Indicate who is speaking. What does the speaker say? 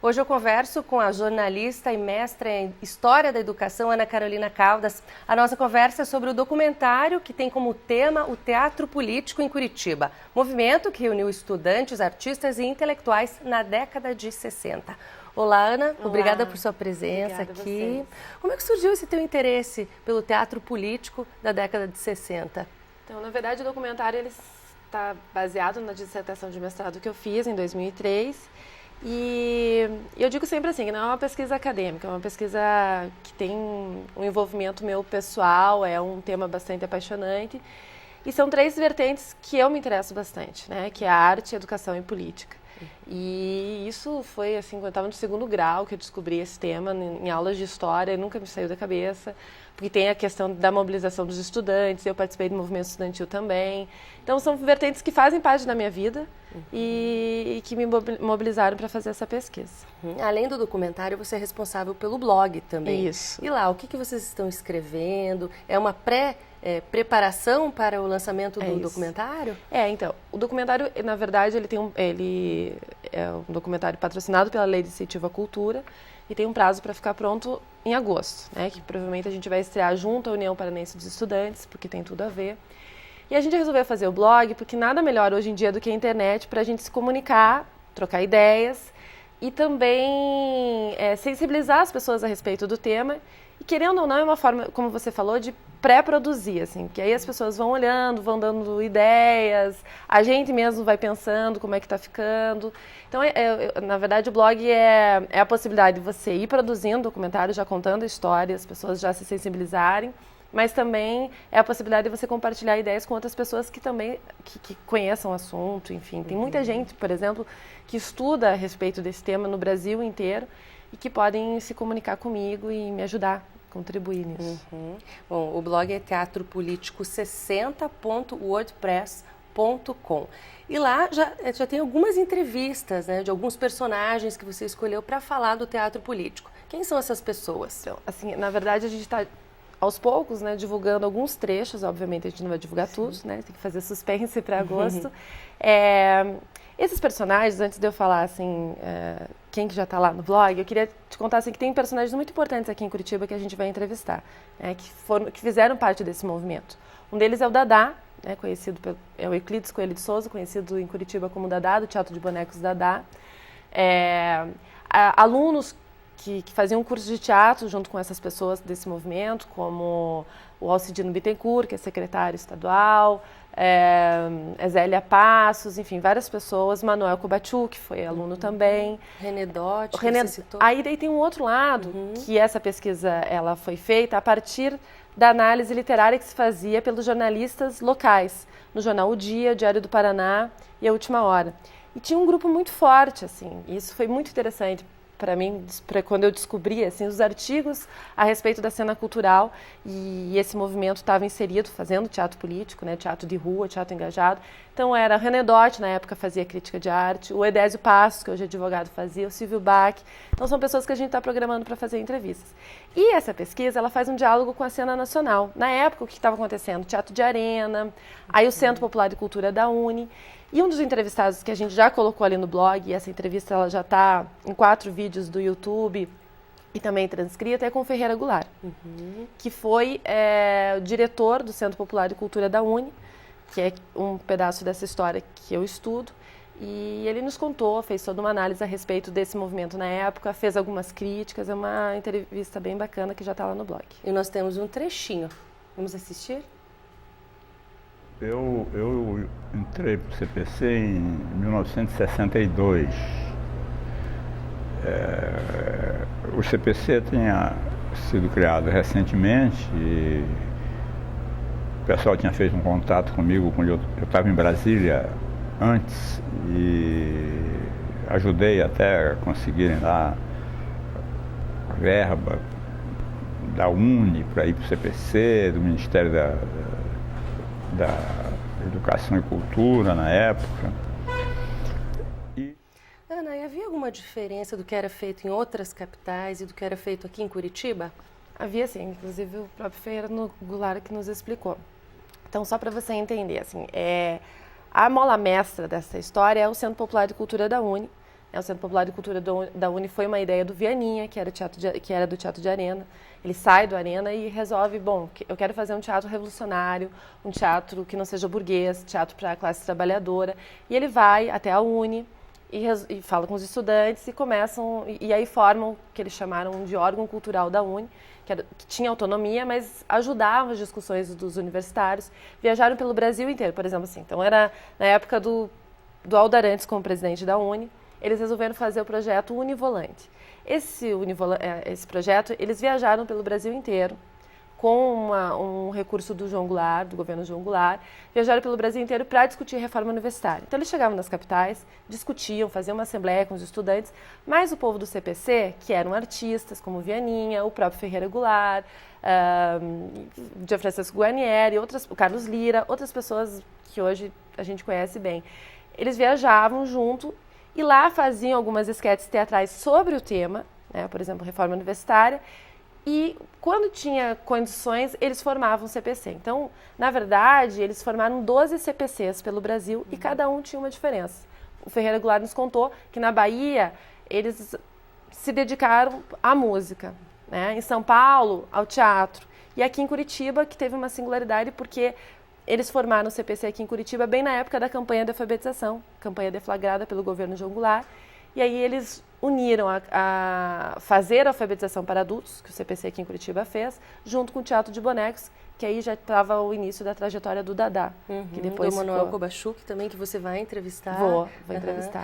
Speaker 1: Hoje eu converso com a jornalista e mestra em História da Educação, Ana Carolina Caldas. A nossa conversa é sobre o documentário que tem como tema o teatro político em Curitiba, movimento que reuniu estudantes, artistas e intelectuais na década de 60. Olá, Ana.
Speaker 2: Olá.
Speaker 1: Obrigada por sua presença aqui. Como é que surgiu esse teu interesse pelo teatro político da década de 60?
Speaker 2: Então, na verdade, o documentário está baseado na dissertação de mestrado que eu fiz em 2003. E eu digo sempre assim, que não é uma pesquisa acadêmica, é uma pesquisa que tem um envolvimento meu pessoal, é um tema bastante apaixonante. E são três vertentes que eu me interesso bastante, né? Que é a arte, educação e política. E isso foi assim, quando eu estava no segundo grau que eu descobri esse tema em aulas de história, nunca me saiu da cabeça, porque tem a questão da mobilização dos estudantes, eu participei do movimento estudantil também. Então são vertentes que fazem parte da minha vida e que me mobilizaram para fazer essa pesquisa.
Speaker 1: Além do documentário, você é responsável pelo blog também.
Speaker 2: Isso.
Speaker 1: E lá, o que vocês estão escrevendo? É uma preparação para o lançamento do documentário?
Speaker 2: Então, o documentário, na verdade, ele é um documentário patrocinado pela Lei de Incentivo à Cultura e tem um prazo para ficar pronto em agosto, né? Que provavelmente a gente vai estrear junto à União Paranense dos Estudantes, porque tem tudo a ver. E a gente resolveu fazer o blog porque nada melhor hoje em dia do que a internet para a gente se comunicar, trocar ideias e também sensibilizar as pessoas a respeito do tema. E querendo ou não, é uma forma, como você falou, de pré-produzir, assim, que aí as pessoas vão olhando, vão dando ideias, a gente mesmo vai pensando como é que está ficando. Então, na verdade, o blog é a possibilidade de você ir produzindo documentários, já contando histórias, as pessoas já se sensibilizarem, mas também é a possibilidade de você compartilhar ideias com outras pessoas que também que conheçam o assunto, enfim. Tem muita gente, por exemplo, que estuda a respeito desse tema no Brasil inteiro e que podem se comunicar comigo e me ajudar, contribuir nisso.
Speaker 1: Bom, o blog é teatropolítico60.wordpress.com. E lá já tem algumas entrevistas, né, de alguns personagens que você escolheu para falar do teatro político. Quem são essas pessoas?
Speaker 2: Então, assim, na verdade, a gente está aos poucos, né, divulgando alguns trechos. Obviamente a gente não vai divulgar tudo, né? Tem que fazer suspense para agosto. Esses personagens, antes de eu falar assim, quem que já está lá no blog, eu queria te contar assim, que tem personagens muito importantes aqui em Curitiba que a gente vai entrevistar, né, que fizeram parte desse movimento. Um deles é o Dadá, né, conhecido é o Euclides Coelho de Souza, conhecido em Curitiba como Dadá, do Teatro de Bonecos Dadá. Alunos que faziam um curso de teatro junto com essas pessoas desse movimento, como o Alcidino Bittencourt, que é secretário estadual, Zélia Passos, enfim, várias pessoas, Manuel Kubatchuk, que foi aluno também.
Speaker 1: René Dott, que você citou.
Speaker 2: Aí daí tem um outro lado, que essa pesquisa ela foi feita a partir da análise literária que se fazia pelos jornalistas locais, no jornal O Dia, o Diário do Paraná e a Última Hora. E tinha um grupo muito forte, assim, e isso foi muito interessante para mim, quando eu descobri assim, os artigos a respeito da cena cultural, e esse movimento estava inserido, fazendo teatro político, né, teatro de rua, teatro engajado. Então era o René Dott, na época fazia crítica de arte, o Edésio Passos, que hoje é advogado, fazia, o Silvio Bach. Então são pessoas que a gente está programando para fazer entrevistas. E essa pesquisa, ela faz um diálogo com a cena nacional. Na época, o que estava acontecendo? Teatro de arena, aí o Centro Popular de Cultura da UNE. E um dos entrevistados que a gente já colocou ali no blog, e essa entrevista ela já está em 4 vídeos do YouTube e também transcrita, é com o Ferreira Goulart, que foi o diretor do Centro Popular de Cultura da UNE, que é um pedaço dessa história que eu estudo. E ele nos contou, fez toda uma análise a respeito desse movimento na época, fez algumas críticas, é uma entrevista bem bacana que já está lá no blog.
Speaker 1: E nós temos um trechinho. Vamos assistir?
Speaker 3: Eu entrei para o CPC em 1962. O CPC tinha sido criado recentemente e o pessoal tinha feito um contato comigo quando eu estava em Brasília antes e ajudei até a conseguirem lá a verba da UNE para ir para o CPC, do Ministério da Educação e Cultura na época.
Speaker 1: Ana, e havia alguma diferença do que era feito em outras capitais e do que era feito aqui em Curitiba?
Speaker 2: Havia sim, inclusive o próprio Ferreira Goulart que nos explicou. Então, só para você entender, assim, a mola mestra dessa história é o Centro Popular de Cultura da UNE, O Centro Popular de Cultura da Uni foi uma ideia do Vianinha, que era do Teatro de Arena. Ele sai do Arena e resolve, bom, eu quero fazer um teatro revolucionário, um teatro que não seja burguês, teatro para a classe trabalhadora. E ele vai até a Uni e fala com os estudantes e aí formam o que eles chamaram de órgão cultural da Uni, que tinha autonomia, mas ajudava as discussões dos universitários. Viajaram pelo Brasil inteiro, por exemplo, assim. Então era na época do Aldo Arantes como presidente da Uni, eles resolveram fazer o projeto Univolante. Esse projeto, eles viajaram pelo Brasil inteiro, com um recurso do João Goulart, do governo João Goulart, viajaram pelo Brasil inteiro para discutir reforma universitária. Então eles chegavam nas capitais, discutiam, faziam uma assembleia com os estudantes, mas o povo do CPC, que eram artistas como Vianinha, o próprio Ferreira Goulart, Gian Francesco Guarnieri, o Carlos Lira, outras pessoas que hoje a gente conhece bem, eles viajavam junto e lá faziam algumas esquetes teatrais sobre o tema, né, por exemplo, reforma universitária, e quando tinha condições, eles formavam CPC. Então, na verdade, eles formaram 12 CPCs pelo Brasil e cada um tinha uma diferença. O Ferreira Goulart nos contou que na Bahia eles se dedicaram à música, né? Em São Paulo, ao teatro. E aqui em Curitiba, que teve uma singularidade porque eles formaram o CPC aqui em Curitiba bem na época da campanha de alfabetização, campanha deflagrada pelo governo João Goulart. E aí eles uniram a fazer a alfabetização para adultos, que o CPC aqui em Curitiba fez, junto com o Teatro de Bonecos, que aí já estava o início da trajetória do Dadá. Que depois
Speaker 1: do Manuel Kobachuk também, que você vai entrevistar.
Speaker 2: Vou entrevistar.